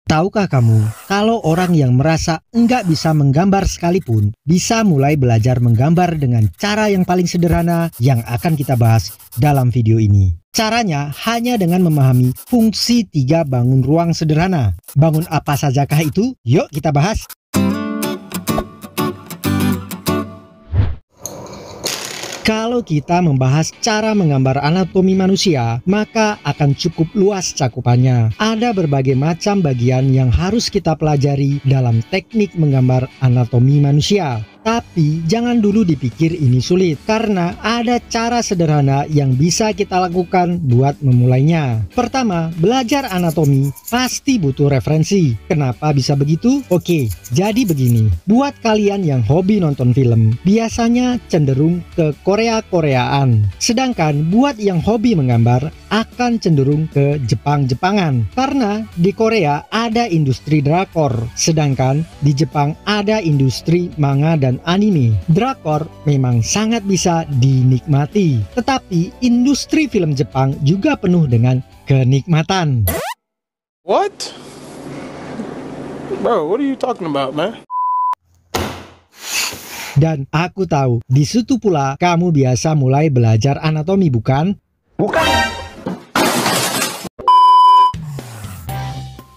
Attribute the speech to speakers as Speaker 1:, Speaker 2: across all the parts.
Speaker 1: Tahukah kamu, kalau orang yang merasa enggak bisa menggambar sekalipun, bisa mulai belajar menggambar dengan cara yang paling sederhana yang akan kita bahas dalam video ini. Caranya hanya dengan memahami fungsi 3 bangun ruang sederhana. Bangun apa sajakah itu? Yuk kita bahas. Kalau kita membahas cara menggambar anatomi manusia, maka akan cukup luas cakupannya. Ada berbagai macam bagian yang harus kita pelajari dalam teknik menggambar anatomi manusia. Tapi jangan dulu dipikir ini sulit, karena ada cara sederhana yang bisa kita lakukan buat memulainya. Pertama, belajar anatomi pasti butuh referensi. Kenapa bisa begitu? Oke, jadi begini. Buat kalian yang hobi nonton film, biasanya cenderung ke Korea-Koreaan. Sedangkan buat yang hobi menggambar, akan cenderung ke Jepang-Jepangan. Karena di Korea ada industri drakor, sedangkan di Jepang ada industri manga dan anime. Drakor memang sangat bisa dinikmati, tetapi industri film Jepang juga penuh dengan kenikmatan.
Speaker 2: What? Bro, what are you talking about, man?
Speaker 1: Dan aku tahu, di situ pula kamu biasa mulai belajar anatomi, bukan?
Speaker 2: Bukan.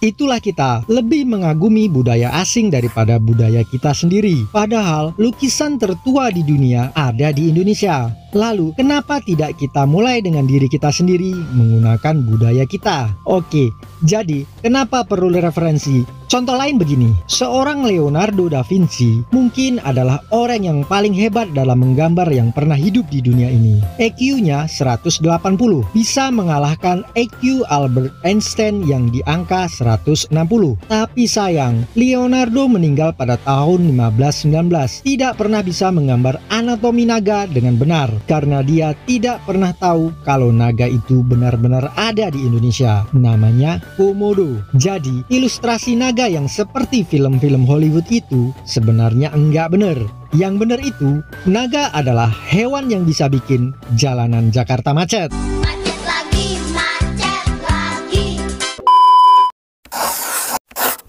Speaker 1: Itulah kita lebih mengagumi budaya asing daripada budaya kita sendiri. Padahal lukisan tertua di dunia ada di Indonesia. Lalu kenapa tidak kita mulai dengan diri kita sendiri menggunakan budaya kita? Oke, jadi kenapa perlu referensi? Contoh lain begini, seorang Leonardo da Vinci mungkin adalah orang yang paling hebat dalam menggambar yang pernah hidup di dunia ini. EQ-nya 180, bisa mengalahkan EQ Albert Einstein yang di angka 160. Tapi sayang, Leonardo meninggal pada tahun 1519, tidak pernah bisa menggambar anatomi naga dengan benar, karena dia tidak pernah tahu kalau naga itu benar-benar ada di Indonesia. Namanya Komodo. Jadi, ilustrasi naga yang seperti film-film Hollywood itu sebenarnya enggak benar. Yang benar itu, naga adalah hewan yang bisa bikin jalanan Jakarta macet.
Speaker 3: Macet lagi.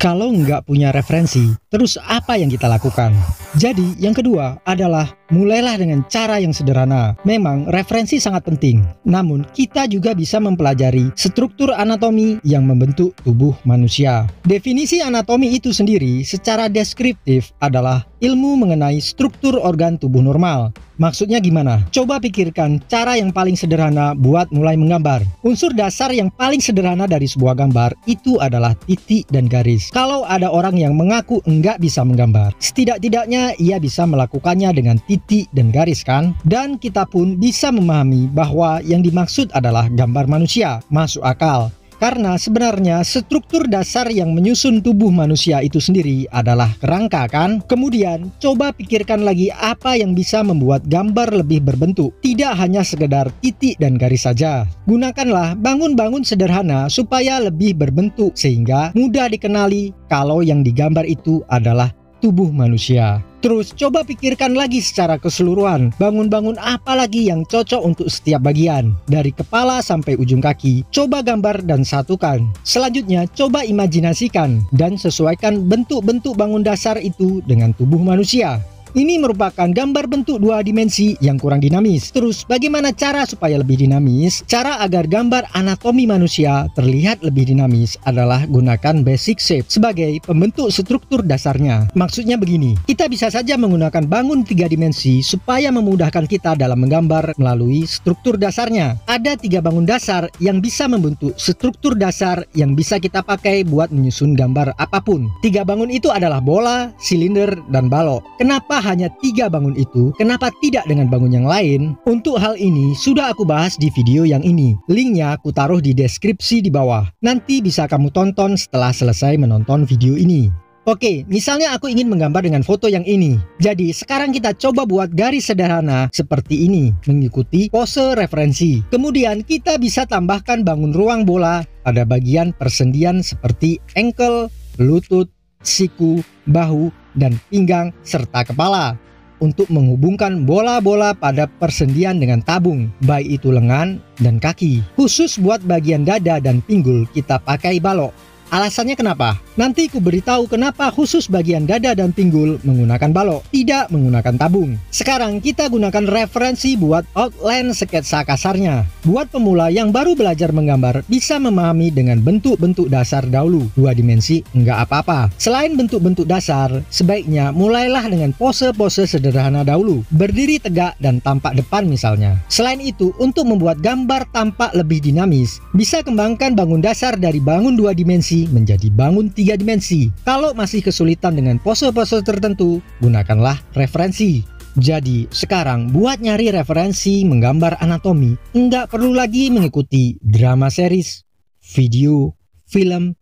Speaker 1: Kalau nggak punya referensi, terus apa yang kita lakukan? Jadi, yang kedua adalah mulailah dengan cara yang sederhana. Memang referensi sangat penting, namun kita juga bisa mempelajari struktur anatomi yang membentuk tubuh manusia. Definisi anatomi itu sendiri secara deskriptif adalah ilmu mengenai struktur organ tubuh normal. Maksudnya gimana? Coba pikirkan cara yang paling sederhana buat mulai menggambar. Unsur dasar yang paling sederhana dari sebuah gambar itu adalah titik dan garis. Kalau ada orang yang mengaku enggak bisa menggambar, setidak-tidaknya ia bisa melakukannya dengan titik dan garis, kan? Dan kita pun bisa memahami bahwa yang dimaksud adalah gambar manusia. Masuk akal. Karena sebenarnya struktur dasar yang menyusun tubuh manusia itu sendiri adalah kerangka, kan? Kemudian coba pikirkan lagi apa yang bisa membuat gambar lebih berbentuk. Tidak hanya sekedar titik dan garis saja. Gunakanlah bangun-bangun sederhana supaya lebih berbentuk sehingga mudah dikenali kalau yang digambar itu adalah tubuh manusia. Terus coba pikirkan lagi secara keseluruhan, bangun-bangun apa lagi yang cocok untuk setiap bagian. Dari kepala sampai ujung kaki, coba gambar dan satukan. Selanjutnya coba imajinasikan dan sesuaikan bentuk-bentuk bangun dasar itu dengan tubuh manusia. Ini merupakan gambar bentuk 2 dimensi yang kurang dinamis. Terus bagaimana cara supaya lebih dinamis? Cara agar gambar anatomi manusia terlihat lebih dinamis adalah gunakan basic shape sebagai pembentuk struktur dasarnya. Maksudnya begini, kita bisa saja menggunakan bangun 3 dimensi supaya memudahkan kita dalam menggambar melalui struktur dasarnya. Ada 3 bangun dasar yang bisa membentuk struktur dasar yang bisa kita pakai buat menyusun gambar apapun. 3 bangun itu adalah bola, silinder, dan balok. Kenapa hanya 3 bangun itu? Kenapa tidak dengan bangun yang lain? Untuk hal ini sudah aku bahas di video yang ini. Linknya aku taruh di deskripsi di bawah. Nanti bisa kamu tonton setelah selesai menonton video ini. Oke, misalnya aku ingin menggambar dengan foto yang ini. Jadi sekarang kita coba buat garis sederhana seperti ini, mengikuti pose referensi. Kemudian kita bisa tambahkan bangun ruang bola pada bagian persendian seperti ankle, lutut, siku, bahu, dan pinggang serta kepala untuk menghubungkan bola-bola pada persendian dengan tabung, baik itu lengan dan kaki. Khusus buat bagian dada dan pinggul kita pakai balok. Alasannya kenapa? Nanti ku beritahu kenapa khusus bagian dada dan pinggul menggunakan balok, tidak menggunakan tabung. Sekarang kita gunakan referensi buat outline sketsa kasarnya. Buat pemula yang baru belajar menggambar bisa memahami dengan bentuk-bentuk dasar dahulu. 2 dimensi enggak apa-apa. Selain bentuk-bentuk dasar, sebaiknya mulailah dengan pose-pose sederhana dahulu. Berdiri tegak dan tampak depan misalnya. Selain itu, untuk membuat gambar tampak lebih dinamis, bisa kembangkan bangun dasar dari bangun 2 dimensi menjadi bangun 3 dimensi. Kalau masih kesulitan dengan pose-pose tertentu, gunakanlah referensi. Jadi sekarang buat nyari referensi menggambar anatomi, nggak perlu lagi mengikuti drama series, video, film,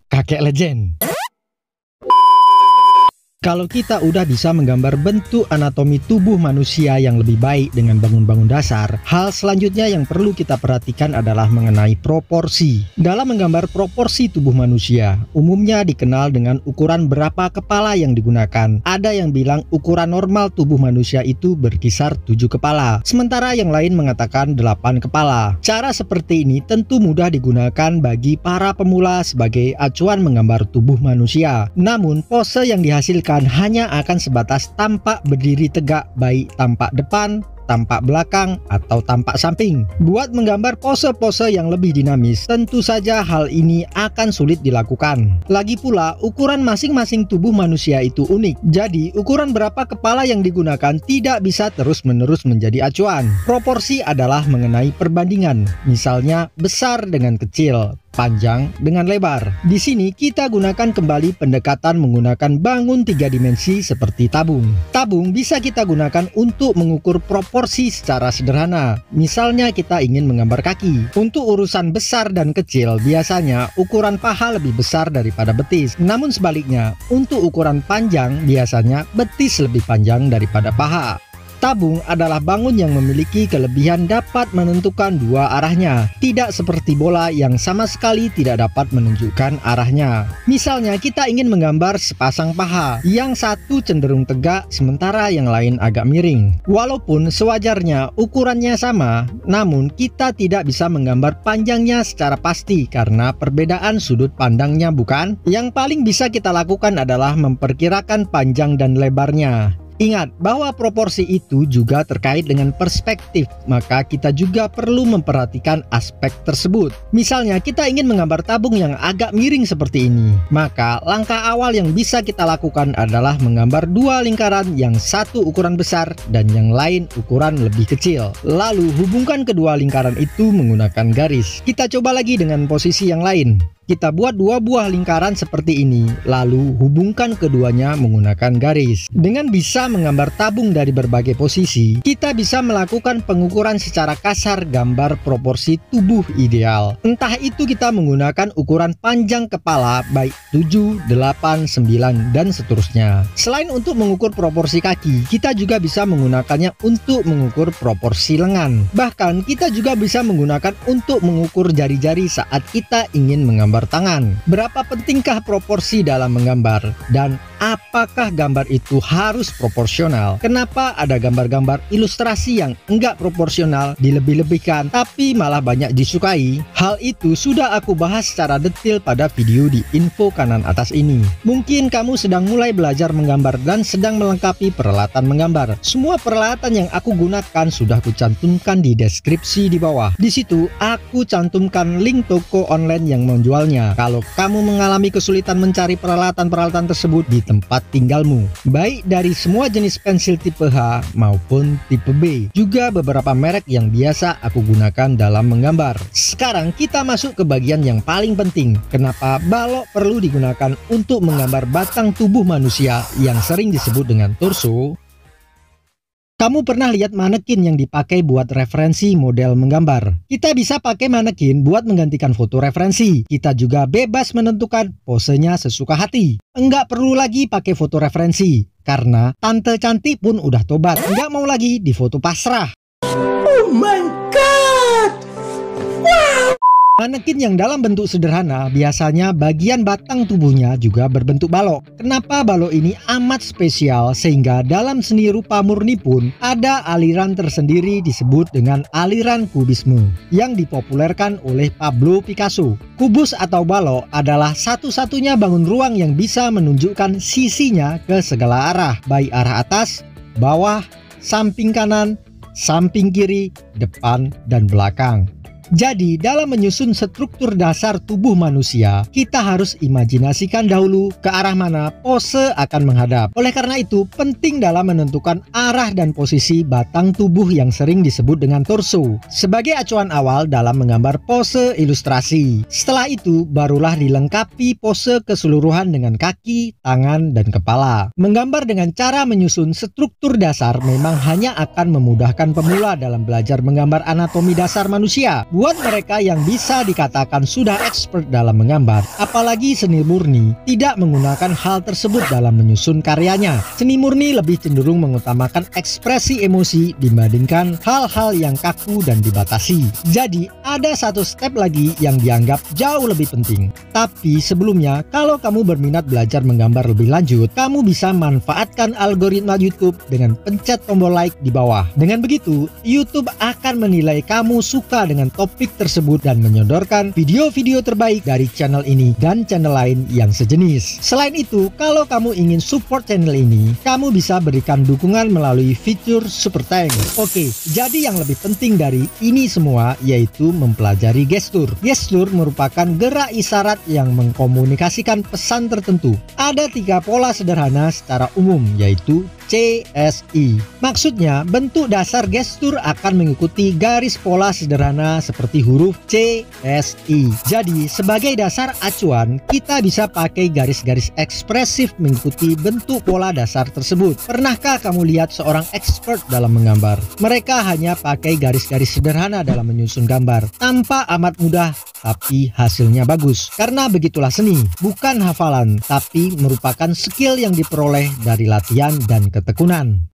Speaker 1: kakek legend. Kalau kita udah bisa menggambar bentuk anatomi tubuh manusia yang lebih baik dengan bangun-bangun dasar, hal selanjutnya yang perlu kita perhatikan adalah mengenai proporsi. Dalam menggambar proporsi tubuh manusia, umumnya dikenal dengan ukuran berapa kepala yang digunakan. Ada yang bilang ukuran normal tubuh manusia itu berkisar 7 kepala, sementara yang lain mengatakan 8 kepala. Cara seperti ini tentu mudah digunakan bagi para pemula sebagai acuan menggambar tubuh manusia. Namun, pose yang dihasilkan hanya akan sebatas tampak berdiri tegak, baik tampak depan, tampak belakang, atau tampak samping. Buat menggambar pose-pose yang lebih dinamis, tentu saja hal ini akan sulit dilakukan. Lagi pula, ukuran masing-masing tubuh manusia itu unik. Jadi, ukuran berapa kepala yang digunakan tidak bisa terus-menerus menjadi acuan. Proporsi adalah mengenai perbandingan, misalnya besar dengan kecil, panjang dengan lebar. Di sini kita gunakan kembali pendekatan menggunakan bangun 3 dimensi seperti tabung. Tabung bisa kita gunakan untuk mengukur proporsi secara sederhana. Misalnya kita ingin menggambar kaki. Untuk urusan besar dan kecil, biasanya ukuran paha lebih besar daripada betis. Namun sebaliknya, untuk ukuran panjang, biasanya betis lebih panjang daripada paha. Tabung adalah bangun yang memiliki kelebihan dapat menentukan dua arahnya, tidak seperti bola yang sama sekali tidak dapat menunjukkan arahnya. Misalnya kita ingin menggambar sepasang paha, yang satu cenderung tegak sementara yang lain agak miring. Walaupun sewajarnya ukurannya sama, namun kita tidak bisa menggambar panjangnya secara pasti karena perbedaan sudut pandangnya, bukan? Yang paling bisa kita lakukan adalah memperkirakan panjang dan lebarnya. Ingat bahwa proporsi itu juga terkait dengan perspektif, maka kita juga perlu memperhatikan aspek tersebut. Misalnya kita ingin menggambar tabung yang agak miring seperti ini, maka langkah awal yang bisa kita lakukan adalah menggambar dua lingkaran, yang satu ukuran besar dan yang lain ukuran lebih kecil. Lalu hubungkan kedua lingkaran itu menggunakan garis. Kita coba lagi dengan posisi yang lain. Kita buat dua buah lingkaran seperti ini, lalu hubungkan keduanya menggunakan garis. Dengan bisa menggambar tabung dari berbagai posisi, kita bisa melakukan pengukuran secara kasar gambar proporsi tubuh ideal. Entah itu kita menggunakan ukuran panjang kepala baik 7, 8, 9, dan seterusnya. Selain untuk mengukur proporsi kaki, kita juga bisa menggunakannya untuk mengukur proporsi lengan. Bahkan kita juga bisa menggunakan untuk mengukur jari-jari saat kita ingin menggambar tangan. Berapa pentingkah proporsi dalam menggambar? Dan apakah gambar itu harus proporsional? Kenapa ada gambar-gambar ilustrasi yang enggak proporsional dilebih-lebihkan tapi malah banyak disukai? Hal itu sudah aku bahas secara detail pada video di info kanan atas ini. Mungkin kamu sedang mulai belajar menggambar dan sedang melengkapi peralatan menggambar. Semua peralatan yang aku gunakan sudah kucantumkan di deskripsi di bawah. Di situ aku cantumkan link toko online yang menjual. Kalau kamu mengalami kesulitan mencari peralatan-peralatan tersebut di tempat tinggalmu, baik dari semua jenis pensil tipe H maupun tipe B, juga beberapa merek yang biasa aku gunakan dalam menggambar. Sekarang kita masuk ke bagian yang paling penting. Kenapa balok perlu digunakan untuk menggambar batang tubuh manusia yang sering disebut dengan torso? Kamu pernah lihat manekin yang dipakai buat referensi model menggambar? Kita bisa pakai manekin buat menggantikan foto referensi. Kita juga bebas menentukan posenya sesuka hati. Enggak perlu lagi pakai foto referensi, karena tante cantik pun udah tobat. Enggak mau lagi di foto pasrah.
Speaker 3: Oh my god! Wow!
Speaker 1: Manekin yang dalam bentuk sederhana biasanya bagian batang tubuhnya juga berbentuk balok. Kenapa balok ini amat spesial sehingga dalam seni rupa murni pun ada aliran tersendiri disebut dengan aliran kubisme yang dipopulerkan oleh Pablo Picasso. Kubus atau balok adalah satu-satunya bangun ruang yang bisa menunjukkan sisinya ke segala arah, baik arah atas, bawah, samping kanan, samping kiri, depan, dan belakang. Jadi dalam menyusun struktur dasar tubuh manusia, kita harus imajinasikan dahulu ke arah mana pose akan menghadap. Oleh karena itu, penting dalam menentukan arah dan posisi batang tubuh yang sering disebut dengan torso sebagai acuan awal dalam menggambar pose ilustrasi. Setelah itu, barulah dilengkapi pose keseluruhan dengan kaki, tangan, dan kepala. Menggambar dengan cara menyusun struktur dasar memang hanya akan memudahkan pemula dalam belajar menggambar anatomi dasar manusia. Buat mereka yang bisa dikatakan sudah expert dalam menggambar, apalagi seni murni, tidak menggunakan hal tersebut dalam menyusun karyanya. Seni murni lebih cenderung mengutamakan ekspresi emosi dibandingkan hal-hal yang kaku dan dibatasi. Jadi, ada satu step lagi yang dianggap jauh lebih penting. Tapi sebelumnya, kalau kamu berminat belajar menggambar lebih lanjut, kamu bisa manfaatkan algoritma YouTube dengan pencet tombol like di bawah. Dengan begitu, YouTube akan menilai kamu suka dengan topik tersebut dan menyodorkan video-video terbaik dari channel ini dan channel lain yang sejenis. Selain itu, kalau kamu ingin support channel ini, kamu bisa berikan dukungan melalui fitur Super Thanks. Oke, jadi yang lebih penting dari ini semua yaitu mempelajari gestur. Gestur merupakan gerak isyarat yang mengkomunikasikan pesan tertentu. Ada 3 pola sederhana secara umum yaitu CSI. Maksudnya, bentuk dasar gestur akan mengikuti garis pola sederhana seperti huruf CSI. Jadi, sebagai dasar acuan, kita bisa pakai garis-garis ekspresif mengikuti bentuk pola dasar tersebut. Pernahkah kamu lihat seorang expert dalam menggambar? Mereka hanya pakai garis-garis sederhana dalam menyusun gambar. Tampak amat mudah, tapi hasilnya bagus. Karena begitulah seni, bukan hafalan, tapi merupakan skill yang diperoleh dari latihan dan ketekunan.